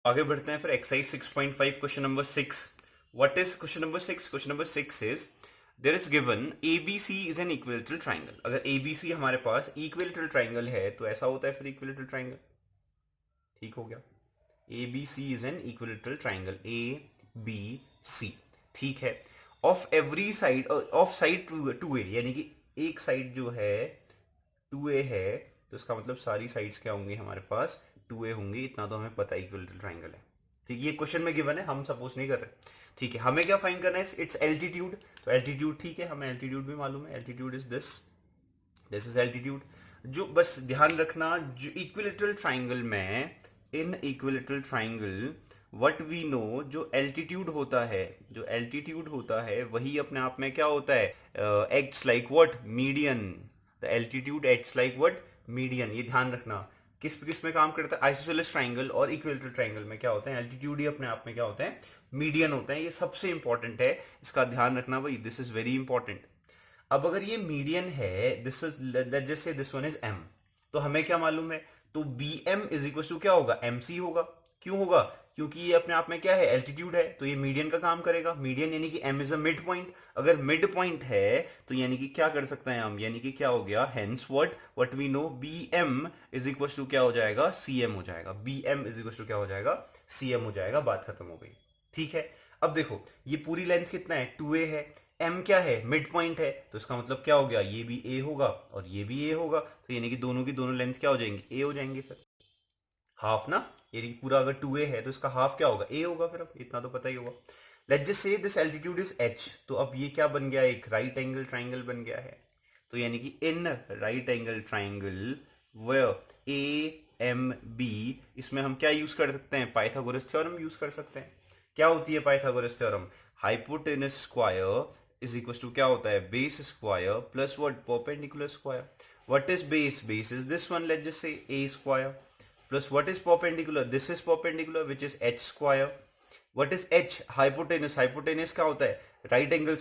आगे बढ़ते हैं फिर exercise 6.5 question number 6. What is question number 6? Question number 6 is there is given ABC is an equilateral triangle. अगर ABC हमारे पास equilateral triangle है तो ऐसा होता है फिर इक्विलेटरल ट्राइंगल. ठीक हो गया. ABC is an equilateral triangle ABC. ठीक है. Of every side of side two a, यानी कि एक साइड जो है 2A है तो इसका मतलब सारी साइड्स क्या होंगी हमारे पास 2A होंगी. इतना तो हमें पता है इक्विलेटरल ट्राइंगल है. ठीक है, ये क्वेश्चन में गिवन है, हम सपोज नहीं कर रहे. ठीक है, हमें क्या फाइंड करना है? It's altitude. तो एल्टीट्यूड ठीक है, हमें एल्टीट्यूड भी मालूम है. Altitude is this, this is altitude. जो बस ध्यान रखना, जो इक्विलेटरल ट्राइंगल में, in equilateral triangle what we know, जो एल्टीट्यूड होता है, जो एल्टीट्यूड होता है वही अपने आप में क्या होता है, acts like what, median. The altitude acts like what, median. ये ध्यान रखना. किस किस में काम करता है? आइसोसेलेस ट्राइंगल और इक्विलेटरल ट्राइंगल में क्या होता है, एल्टीट्यूड ही अपने आप में क्या होता है, मीडियन होता है. ये सबसे इंपॉर्टेंट है, इसका ध्यान रखना भाई, दिस इज वेरी इंपॉर्टेंट. अब अगर ये मीडियन है, दिस इज, लेट्स जस्ट से दिस वन इज M, तो हमें क्या मालूम है? तो BM इज इक्वल टू क्या होगा, MC होगा. क्यों होगा? क्योंकि ये अपने आप में क्या है, एल्टीट्यूड है, तो ये मीडियन का काम करेगा. मीडियन यानी कि M is a mid point. अगर मिड पॉइंट है तो यानी कि क्या कर सकते हैं हम, यानी कि क्या हो गया, hence what we know, BM is equal to क्या हो जाएगा, CM हो जाएगा. BM इज इक्वल टू क्या हो जाएगा, CM हो जाएगा. बात खत्म हो गई. ठीक है. अब देखो ये पूरी लेंथ कितना है, 2A है. M क्या है, मिड पॉइंट है, तो इसका मतलब क्या हो गया, ये भी A होगा और ये भी A होगा. तो यानी कि दोनों की दोनों लेंथ क्या हो जाएंगी, A हो जाएंगे. फिर हाफ ना, यानी कि पूरा अगर 2A है तो इसका हाफ क्या होगा, A होगा. फिर अब इतना तो पता ही होगा. लेट्स जस्ट से दिस एल्टीट्यूड इज H. तो अब ये क्या बन गया, एक राइट एंगल ट्राइंगल बन गया है. तो यानी कि in right angle triangle where AMB, इसमें हम क्या यूज कर सकते हैं, पाइथागोरस थ्योरम यूज कर सकते हैं. क्या होती है Pythagoras theorem? Hypotenuse square is equal to क्या होता है, base square plus what, perpendicular square. What is base? Base is this one, let's just say A square plus what is perpendicular, this is perpendicular which is h square. what is h? hypotenuse. hypotenuse क्या होता है, right angle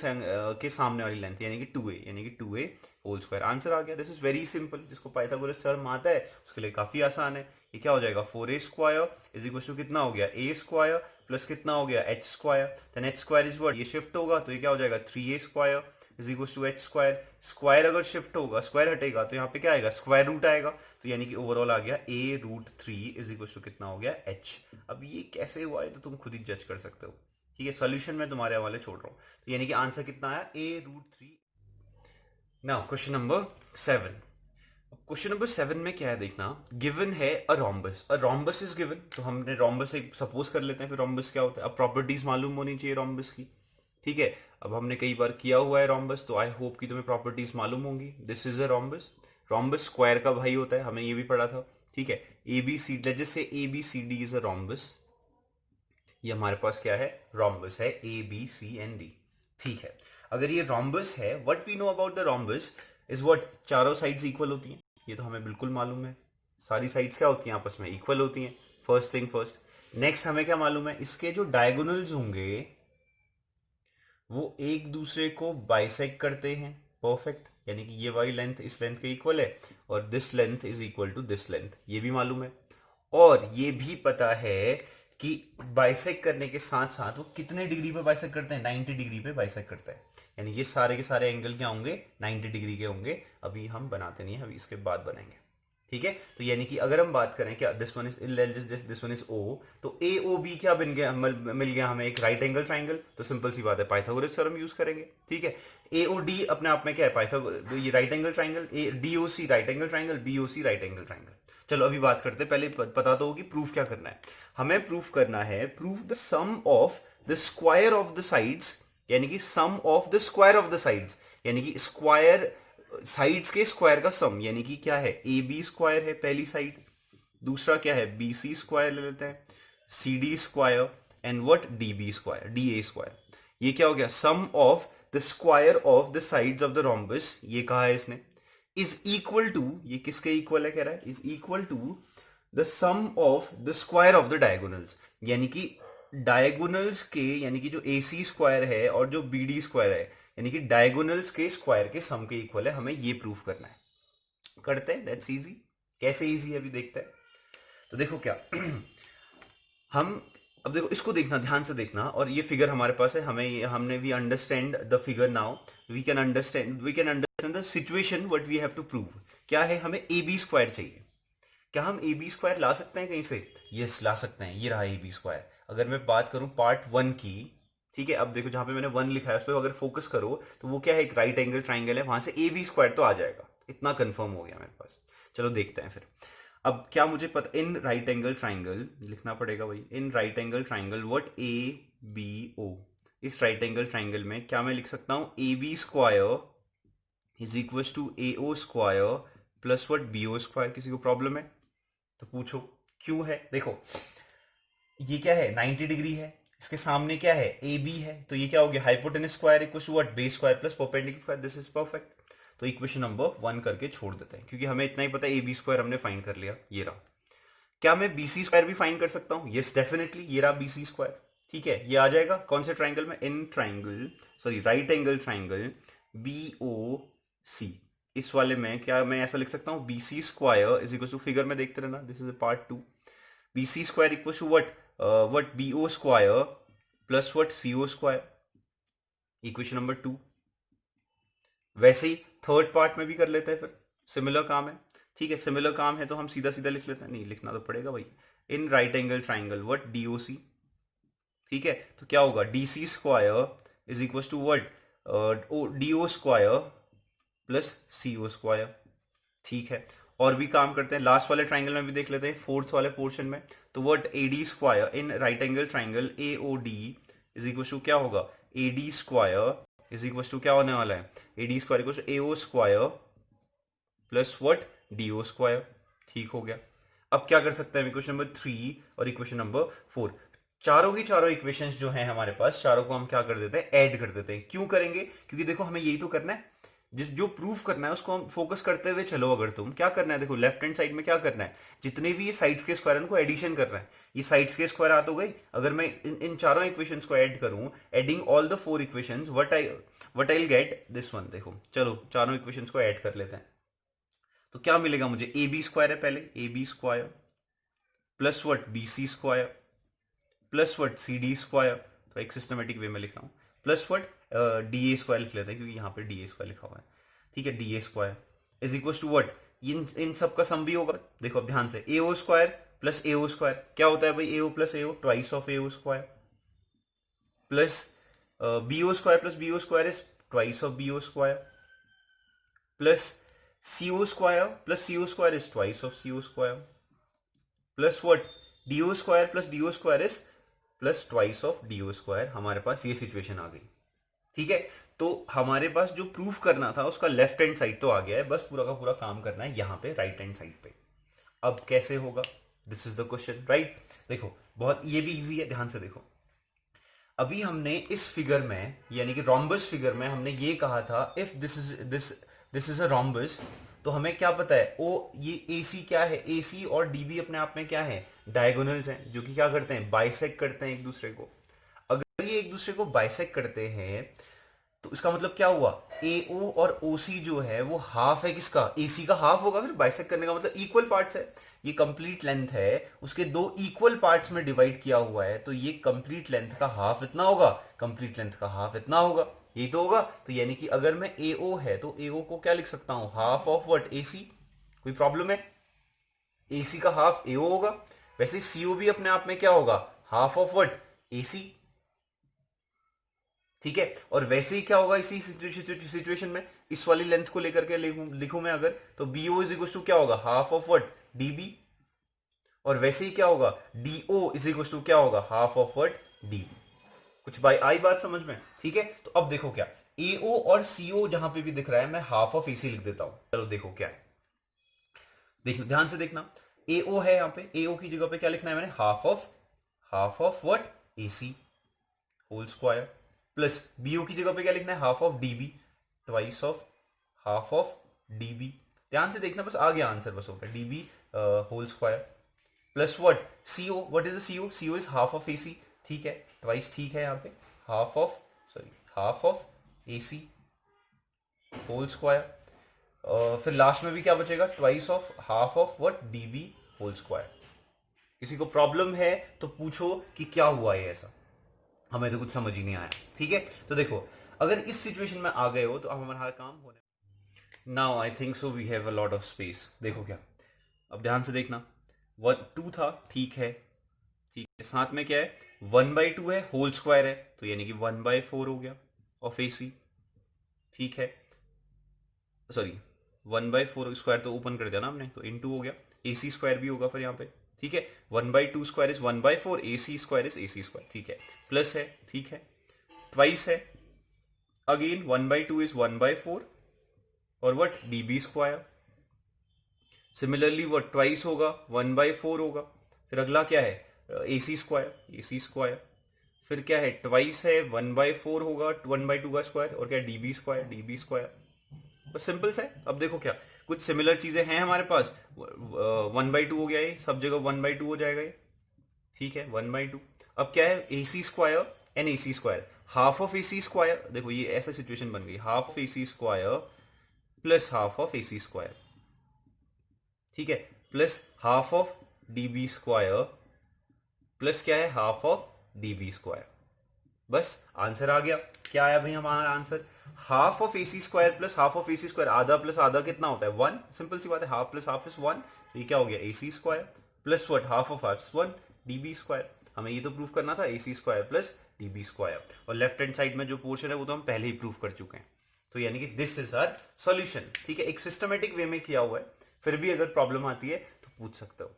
के सामने वाली length, यानी कि 2a, यानी कि 2a होल स्क्वायर. आंसर आ गया. This is very simple. जिसको पाइथागोरस थ्योरम आता है उसके लिए काफी आसान है. ये क्या हो जाएगा, 4a square is equal to कितना हो गया, a स्क्वायर प्लस कितना हो गया, h square. Then h square is what, ये शिफ्ट होगा तो ये क्या हो जाएगा, 3a square is equal to h square. Square अगर शिफ्ट होगा, स्क्वायर हटेगा तो यहाँ पे क्या आएगा, स्क्वायर रूट आएगा. तो यानी कि ओवरऑल आ गया a√3 इज इक्वल टू कितना हो गया, h. अब ये कैसे हुआ है तो तुम खुद ही जज कर सकते हो. ठीक है, सॉल्यूशन मैं तुम्हारे हवाले छोड़ रहा हूँ. तो यानी कि आंसर कितना आया, a√3. Now question number 7. Question number 7 में क्या है देखना, गिवन है a rhombus. A rhombus is given, तो हमने रोम्बस एक सपोज कर लेते हैं. फिर रोम्बस क्या होता है, अब प्रॉपर्टीज मालूम होनी चाहिए रोम्बस की. ठीक है, अब हमने कई बार किया हुआ है रोम्बस, तो आई होप कि तुम्हें प्रॉपर्टीज मालूम होंगी. This is a rhombus. Rhombus square का भाई होता है, हमने ये भी पढ़ा था. ठीक है, ABCD, जैसे ABCD इज अ रोम्बस. ये हमारे पास क्या है, रोम्बस है, ABCD. ठीक है, अगर ये रोम्बस है, what we know about the rhombus is what, चारों साइड्स इक्वल होती हैं. ये तो हमें बिल्कुल मालूम है, सारी साइड्स क्या होती हैं, आपस में इक्वल होती हैं. First thing first. नेक्स्ट हमें क्या मालूम है, इसके जो डायगोनल्स होंगे वो एक दूसरे को बाइसेक्ट करते हैं. परफेक्ट. यानी कि ये वाली लेंथ इस लेंथ के इक्वल है और this length is equal to this length, ये भी मालूम है. और ये भी पता है कि बाइसेक्ट करने के साथ साथ वो कितने डिग्री पे बाइसेक्ट करते हैं, 90 डिग्री पे बाइसेक्ट करते हैं. यानी ये सारे के सारे एंगल क्या होंगे, 90 डिग्री के होंगे. अभी हम बनाते नहीं है, अभी इसके बाद बनाएंगे. ठीक है, तो यानी कि अगर हम बात करें क्या, this one is, this one is O, तो AOB क्या बन गया, मिल गया हमें एक राइट एंगल ट्राइंगल. तो सिंपल सी बात है, पाइथागोरस थ्योरम यूज करेंगे. ठीक है, AOD अपने आप में क्या है, पाइथागोरस, ये right angle triangle. DOC right angle triangle, BOC right angle triangle. चलो अभी बात करते हैं, पहले पता तो होगी प्रूफ क्या करना है. हमें प्रूफ करना है, proof the sum of the square of the sides, यानी कि sum of the square of the sides, यानी कि स्क्वायर, साइड्स के स्क्वायर का सम. यानी कि क्या है, AB स्क्वायर है पहली साइड, दूसरा क्या है, BC स्क्वायर ले लेते हैं, CD square and what, DB square, DA square. ये क्या हो गया, sum of the square of the sides of the rhombus, ये कहा है इसने, इज इक्वल टू, ये किसके इक्वल है, कह रहा है is equal to the sum of the square of the diagonals. यानी कि डायगोनल्स के, यानी कि जो AC स्क्वायर है और जो BD स्क्वायर है, यानी कि डायगोनल्स के स्क्वायर के सम के इक्वल है. हमें ये प्रूफ करना है. करते हैं, दैट्स इजी. कैसे इजी है अभी देखते हैं. तो देखो क्या हम अब देखो इसको देखना, ध्यान से देखना, और ये फिगर हमारे पास है, हमने we understand the figure now, we can understand the situation what we have to prove. क्या है, हमें ए बी स्क्वायर चाहिए। क्या हम ए बी स्क्वायर ला सकते हैं कहीं से? यस, ला सकते हैं। ये रहा ए बी स्क्वायर। अगर मैं बात करूं पार्ट वन की, ठीक है, अब देखो जहां पे मैंने वन लिखा है उस पर अगर फोकस करो तो वो क्या है, एक राइट एंगल ट्राइंगल है, वहां से ए बी स्क्वायर तो आ जाएगा। इतना कंफर्म हो गया मेरे पास। चलो देखते हैं फिर। अब क्या मुझे पता, इन राइट एंगल ट्राइंगल लिखना पड़ेगा भाई, in right angle triangle what A B O. इस राइट एंगल ट्राइंगल में क्या मैं लिख सकता हूं, A B square is equal to A O square plus what B O square. किसी को प्रॉब्लम है तो पूछो। क्यों है, देखो ये क्या है, 90 डिग्री है, इसके सामने क्या है, ए बी है, तो ये क्या हो गया, hypotenuse square equal to what, base square plus perpendicular square. This is perfect. तो इक्वेशन नंबर वन करके छोड़ देते हैं, क्योंकि हमें इतना ही पता है, ए बी स्क्वायर हमने फाइंड कर लिया, ये रहा। क्या मैं बी सी स्क्वायर भी फाइंड कर सकता हूं? यस डेफिनेटली, ये रहा बी सी स्क्वायर। ठीक है, ये आ जाएगा कौन से ट्राइंगल में, in triangle, sorry right angle triangle B O C. इस वाले में क्या मैं ऐसा लिख सकता हूं, B C square is equal to, figure में देखते रहना, this is a part two, B C square equal to what B O square plus what C O square, equation number two. वैसे ही थर्ड पार्ट में भी कर लेते हैं फिर, सिमिलर काम है। ठीक है, सिमिलर काम है तो हम सीधा सीधा लिख लेते हैं, नहीं लिखना तो पड़ेगा भाई, in right angle triangle what D O C. ठीक है, तो क्या होगा, D C square is equal to what D O square plus C O square. ठीक है, और भी काम करते हैं, लास्ट वाले ट्राइंगल में भी देख लेते हैं, फोर्थ वाले पोर्शन में। तो what A D square in right angle triangle A O D is equal to क्या होगा, A D square is equal to क्या होने वाला है, A D square equal to A O square plus what D O square. ठीक हो गया। अब क्या कर सकते हैं, इक्वेशन नंबर थ्री और इक्वेशन नंबर फोर, चारों की चारों इक्वेशंस जो हैं हमारे पास, चारों को हम क्या कर देते हैं, ऐड कर देते हैं। क्यों करेंगे, क्योंकि देखो हमें यही तो करना है, जिस जो प्रूफ करना है उसको हम फोकस करते हुए चलो। अगर तुम क्या करना है, देखो लेफ्ट हैंड साइड में क्या करना है, जितने भी ये साइड्स के स्क्वायर उनको एडिशन करना है। ये साइड्स के स्क्वायर आ तो गई, अगर मैं इन चारों इक्वेशंस को ऐड करूं, adding all the four equations, what I get this one. देखो चलो चारों इक्वेशंस को ऐड कर लेते हैं, तो क्या मिलेगा मुझे, ए बी स्क्वायर है पहले, A B square plus what B C square plus what C D square, तो एक सिस्टमेटिक वे में लिख रहा हूं, plus what D A square लिख लेते हैं क्योंकि यहां पे डी ए स्क्वायर लिखा हुआ है। ठीक है, D A square is equal to what, इन सब का सम भी होगा। देखो अब ध्यान से, A O square plus A O square क्या होता है भाई, A O plus A O, twice of A O square, plus B O square plus B O square is twice of B O square, plus C O square plus C O square is twice of C O square, plus what D O square plus D O square is plus twice of D O square. हमारे पास ये situation आ गई। ठीक है, तो हमारे पास जो प्रूफ करना था उसका लेफ्ट हैंड साइड तो आ गया है, बस पूरा का पूरा काम करना है यहां पे राइट हैंड साइड पे। अब कैसे होगा, this is the question, right. देखो बहुत ये भी इजी है, ध्यान से देखो। अभी हमने इस फिगर में, यानी कि रोम्बस फिगर में, हमने ये कहा था if this is a rhombus, तो हमें क्या पता है, ओ ये ए सी क्या है, ए सी और डी बी अपने आप में क्या है, डायगोनल्स हैं, जो कि क्या करते हैं, बाइसेक्ट करते हैं एक दूसरे को। अगर ये एक दूसरे को बाइसेक्ट करते हैं तो इसका मतलब क्या हुआ, ए ओ और ओ सी जो है वो हाफ है किसका, ए सी का हाफ होगा, फिर बाइसेक्ट करने का मतलब इक्वल पार्ट्स है। ये कंप्लीट लेंथ है, उसके दो इक्वल पार्ट्स में डिवाइड किया हुआ है, तो ये कंप्लीट लेंथ का हाफ इतना होगा, कंप्लीट लेंथ का हाफ इतना होगा, यही तो होगा। तो यानी कि अगर मैं ए ओ है तो ए ओ को क्या लिख सकता हूं, हाफ ऑफ व्हाट, ए सी। कोई प्रॉब्लम है, ए सी का हाफ ए ओ होगा। वैसे सी ओ भी अपने आप में क्या होगा, half of what, A C. ठीक है, और वैसे ही क्या होगा इसी सिचुएशन में, इस वाली लेंथ को लेकर के लिखूं मैं अगर, तो B O is equal to क्या होगा, half of what, D B. और वैसे ही क्या होगा, D O is equal to क्या होगा, half of what, D B. कुछ भाई आई बात समझ में? ठीक है, तो अब देखो क्या, ए ओ और सी ओ जहां पे भी दिख रहा है मैं हाफ ऑफ ए सी लिख देता हूं। चलो देखो क्या है, देखो ध्यान से देखना, ए ओ है, यहां पे ए ओ की जगह पे क्या लिखना है मैंने, half of what, A C whole square, plus B O की जगह पे क्या लिखना है, half of D B, twice of half of D B. ध्यान से देखना, बस आ गया आंसर, बस हो गया, D B whole square, plus what, C O, what is C O, C O is half of A C. ठीक है, ट्वाइस ठीक है यहाँ पे, half of, sorry half of A C whole square, फिर लास्ट में भी क्या बचेगा, twice of half of what, D B whole square. किसी को प्रॉब्लम है तो पूछो कि क्या हुआ है ऐसा, हमें तो कुछ समझ ही नहीं आया। ठीक है, तो देखो अगर इस सिचुएशन में आ गए हो तो अब हमारा काम होने, now I think so we have a lot of space. देखो क्या, अब ध्यान से देखना, 1 2 था, ठीक है, ठीक है, साथ में क्या है, 1/2 है, होल स्क्वायर है, तो यानी कि 1/4 हो गया ऑफ ए सी। ठीक है, सॉरी 1/4 स्क्वायर तो ओपन कर दिया ना हमने, तो इनटू हो गया, ए सी स्क्वायर भी होगा फिर यहाँ पे। ठीक है, 1/2 square is 1/4, A C square is A C square. ठीक है, प्लस है, ठीक है, ट्वाइस है, अगेन 1/2 इज 1/4 और what, D B square. Similarly what, twice होगा 1/4 होगा, फिर अगला क्या है, A C square, A C square, फिर क्या है, ट्वाइस है, 1/4 होगा 1/2 का स्क्वायर, और क्या, D B square, D B square. बस सिंपल से। अब देखो क्या, कुछ सिमिलर चीजें हैं हमारे पास, 1/2 हो गया, ये सब जगह 1/2 हो जाएगा ये। ठीक है, 1/2। अब क्या है, A C square and A C square, half of A C square, देखो ये ऐसा सिचुएशन बन गई, half of A C square plus half of A C square. ठीक है, plus half of D B square plus क्या है, half of D B square. बस आंसर आ गया। क्या आया भाई हमारा answer, half of A C square plus half of A C square, आधा प्लस आधा कितना होता है, 1। सिंपल सी बात है, हाफ प्लस हाफ इज 1, तो ये क्या हो गया, A C square plus what, half of half 1, D B square. हमें ये तो प्रूफ करना था, A C square plus D B square, और लेफ्ट हैंड साइड में जो पोर्शन है वो तो हम पहले ही प्रूफ कर चुके हैं। तो यानी कि दिस इज आवर सॉल्यूशन। ठीक है, एक सिस्टमेटिक वे में किया हुआ है, फिर भी अगर प्रॉब्लम आती है तो पूछ सकते हो।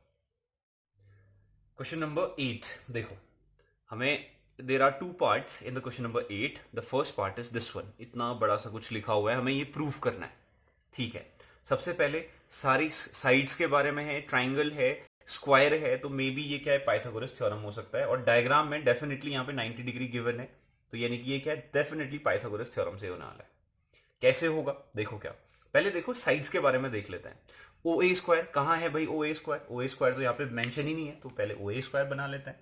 क्वेश्चन नंबर 8 देखो, हमें there are 2 parts in the question number 8। The first part is this one, इतना बड़ा सा कुछ लिखा हुआ है, हमें ये प्रूफ करना है। ठीक है, सबसे पहले सारी साइड्स के बारे में है, ट्राइंगल है, स्क्वायर है, तो मे बी ये क्या है, पाइथागोरस थ्योरम हो सकता है, और डायग्राम में डेफिनेटली यहाँ पे 90 डिग्री गिवन है, तो यानी कि ये क्या है, डेफिनेटली पाइथागोरस थ्योरम से होने वाला है। कैसे होगा देखो क्या, पहले देखो साइड्स के बारे में देख लेते हैं। ओ ए स्क्वायर कहाँ है भाई, ओ A square, O A square तो यहाँ पे मेंशन ही नहीं है, तो पहले ओ ए स्क्वायर बना लेते हैं।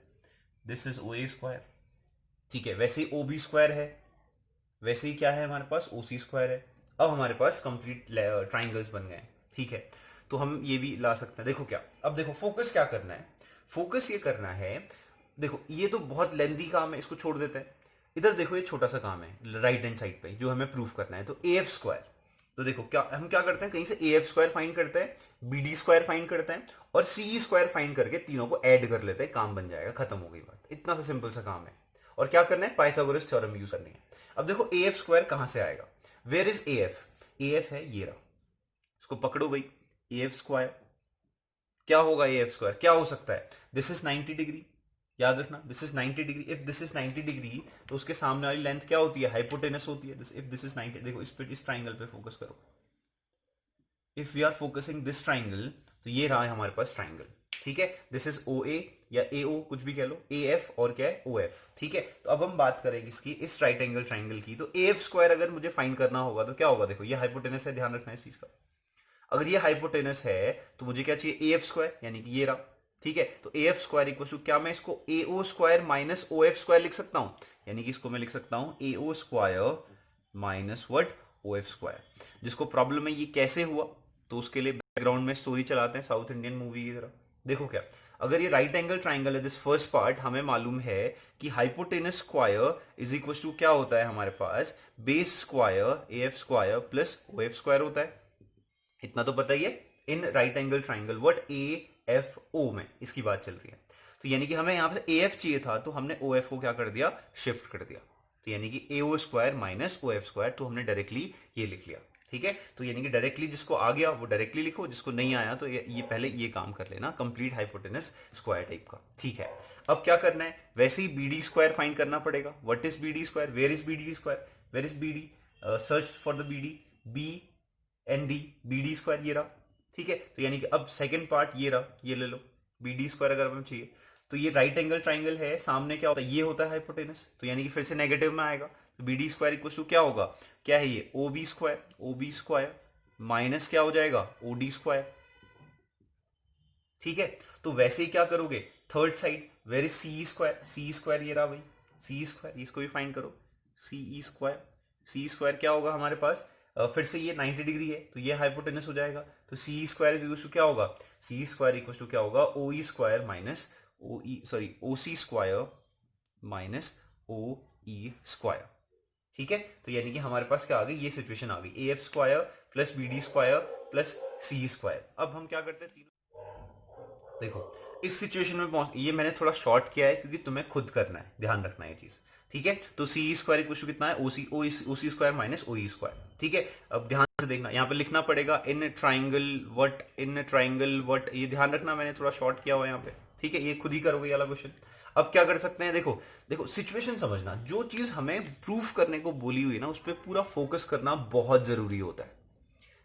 This is O A square. ठीक है, वैसे ही ओ बी स्क्वायर है, वैसे ही क्या है हमारे पास, ओ सी स्क्वायर है। अब हमारे पास कंप्लीट ट्राइंगल्स बन गए हैं। ठीक है, तो हम ये भी ला सकते हैं। देखो क्या, अब देखो फोकस क्या करना है, फोकस ये करना है, देखो ये तो बहुत लेंदी काम है, इसको छोड़ देते हैं। इधर देखो ये छोटा सा काम है राइट हैंड साइड पे जो हमें प्रूफ करना है, तो ए एफ स्क्वायर। तो देखो क्या हम क्या करते हैं, कहीं से ए एफ स्क्वायर फाइंड करते हैं, बी डी स्क्वायर फाइंड करते हैं, और सी स्क्वायर फाइंड करके तीनों को ऐड कर लेते हैं, काम बन जाएगा, खत्म हो गई बात। इतना सा सिंपल सा काम है, और क्या करना है, पाइथागोरस थ्योरम यूज करनी है। अब देखो ए एफ स्क्वायर कहां से आएगा, where is A F, A F है ये रहा, इसको पकड़ो भाई, ए एफ स्क्वायर क्या होगा, ए एफ स्क्वायर क्या हो सकता है, दिस इज 90 डिग्री, याद रखना this is 90 degree. If this is 90 degree तो उसके सामने वाली लेंथ क्या होती है, हाइपोटेनस होती है। इफ दिस इज 90, देखो इस पे, इस ट्राइंगल पे फोकस करो, if we are focusing this triangle, तो ये रहा है हमारे पास ट्राइंगल। ठीक है, दिस इज ओ ए या ए ओ, कुछ भी कह लो, ए एफ और क्या है, ओ एफ। ठीक है, तो अब हम बात करेंगे इसकी, इस राइट एंगल ट्राइंगल की। तो ए एफ स्क्वायर अगर मुझे फाइंड करना होगा तो क्या होगा, देखो ये हाइपोटेनस है, ध्यान रखना इस चीज का। अगर ये हाइपोटेनस है तो मुझे क्या चाहिए, ए एफ स्क्वायर, यानी कि ये रहा। ठीक है, तो A F square equal to क्या, मैं इसको A O square minus O F square लिख सकता हूं, यानी कि इसको मैं लिख सकता हूं A O square minus what, O F square. जिसको प्रॉब्लम है ये कैसे हुआ, तो उसके लिए बैकग्राउंड में स्टोरी चलाते हैं साउथ इंडियन मूवी की तरह। देखो क्या, अगर ये राइट एंगल ट्राइंगल है, दिस फर्स्ट पार्ट, हमें मालूम है कि hypotenuse square is equal to क्या होता है हमारे पास, base square A F square plus O F square होता है। इतना तो पता ही है in right angle triangle, what, A F O में इसकी बात चल रही है। तो यानी कि हमें यहां पे ए एफ चाहिए था, तो हमने ओ एफ को क्या कर दिया, शिफ्ट कर दिया, तो यानी कि A O square minus O F square, तो हमने डायरेक्टली ये लिख लिया। ठीक है, तो यानी कि डायरेक्टली जिसको आ गया वो डायरेक्टली लिखो, जिसको नहीं आया तो ये पहले ये काम कर लेना, कंप्लीट हाइपोटेनस स्क्वायर टाइप का। ठीक है, अब क्या करना है, वैसे ही बी डी स्क्वायर फाइंड करना पड़ेगा। What is B D square, where is B D square, where is B D, search for the B D, B and D, B D square ये रहा। ठीक है, तो यानी कि अब सेकंड पार्ट ये रहा, ये ले लो, बी डी स्क्वायर अगर हमें चाहिए, तो ये राइट एंगल ट्राइंगल है, सामने क्या होता है, ये होता है हाइपोटेनस, तो यानी कि फिर से नेगेटिव में आएगा, तो B D square equal to क्या होगा, क्या है ये, O B square, O B square minus क्या हो जाएगा, ओ डी स्क्वायर। ठीक है, तो वैसे ही क्या करोगे, third side, where is C square, C square ये रहा भाई, सी स्क्वायर, इसको भी फाइंड करो, सी स्क्वायर, सी स्क्वायर क्या होगा हमारे पास, फिर से ये 90 डिग्री है तो ये हाइपोटेनस हो जाएगा, तो सी स्क्वायर इज इक्वल टू क्या होगा, सी स्क्वायर इक्वल टू क्या होगा, ओ ई स्क्वायर माइनस ओ ई सॉरी ओ सी स्क्वायर माइनस ओ ई स्क्वायर। ठीक है, तो यानी कि हमारे पास क्या आ गई, ये सिचुएशन आ गई, A F square plus B D square plus C square. अब हम क्या करते हैं, तीनों देखो इस सिचुएशन में पहुंच, ये मैंने थोड़ा शॉर्ट किया है क्योंकि तुम्हें खुद करना है, ध्यान रखना है ये चीज। ठीक है, तो सी स्क्वायर इक्वल टू कितना है, ओ सी स्क्वायर माइनस ओ ई स्क्वायर। ठीक है, अब ध्यान से देखना, यहाँ पे लिखना पड़ेगा इन ट्राइंगल वट, ये ध्यान रखना, मैंने थोड़ा शॉर्ट किया हुआ है यहाँ पे। ठीक है, ये खुद ही करोगे ये वाला क्वेश्चन। अब क्या कर सकते हैं, देखो देखो सिचुएशन समझना, जो चीज हमें प्रूफ करने को बोली हुई ना उस पर पूरा फोकस करना बहुत जरूरी होता है।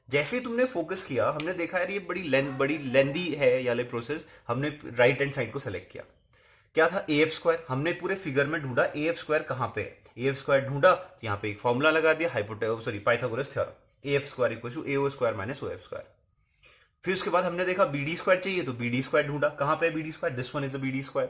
जैसे तुमने फोकस किया, हमने देखा यार ये बड़ी लेंदी है ये वाले प्रोसेस, हमने राइट हैंड साइड को सेलेक्ट किया, क्या था ए एफ स्क्वायर, हमने पूरे फिगर में ढूंढा ए एफ स्क्वायर कहां पे है, ए एफ स्क्वायर ढूंढा तो यहाँ पे एक फॉर्मूला लगा दिया, Pythagoras theorem, A F square equal to A O square minus O F square. फिर उसके बाद हमने देखा बी डी स्क्वायर चाहिए, तो बी डी स्क्वायर ढूंढा, कहां पे है B D square, this one is the B D square.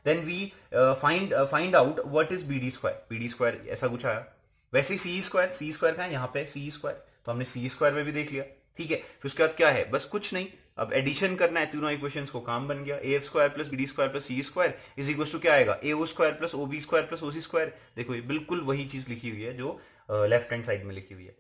Then we find out what is B D square ऐसा कुछ आया। वैसे सी स्क्वायर कहां है, यहाँ पे सी स्क्वायर, तो हमने सी स्क्वायर में भी देख लिया। ठीक है, फिर उसके बाद क्या है, बस कुछ नहीं, अब एडिशन करना है तीनों इक्वेशंस को, काम बन गया, A F square plus B D square plus C square is equal to क्या आएगा, A O square plus O B square plus O C square. देखो ये बिल्कुल वही चीज लिखी हुई है जो लेफ्ट हैंड साइड में लिखी हुई है।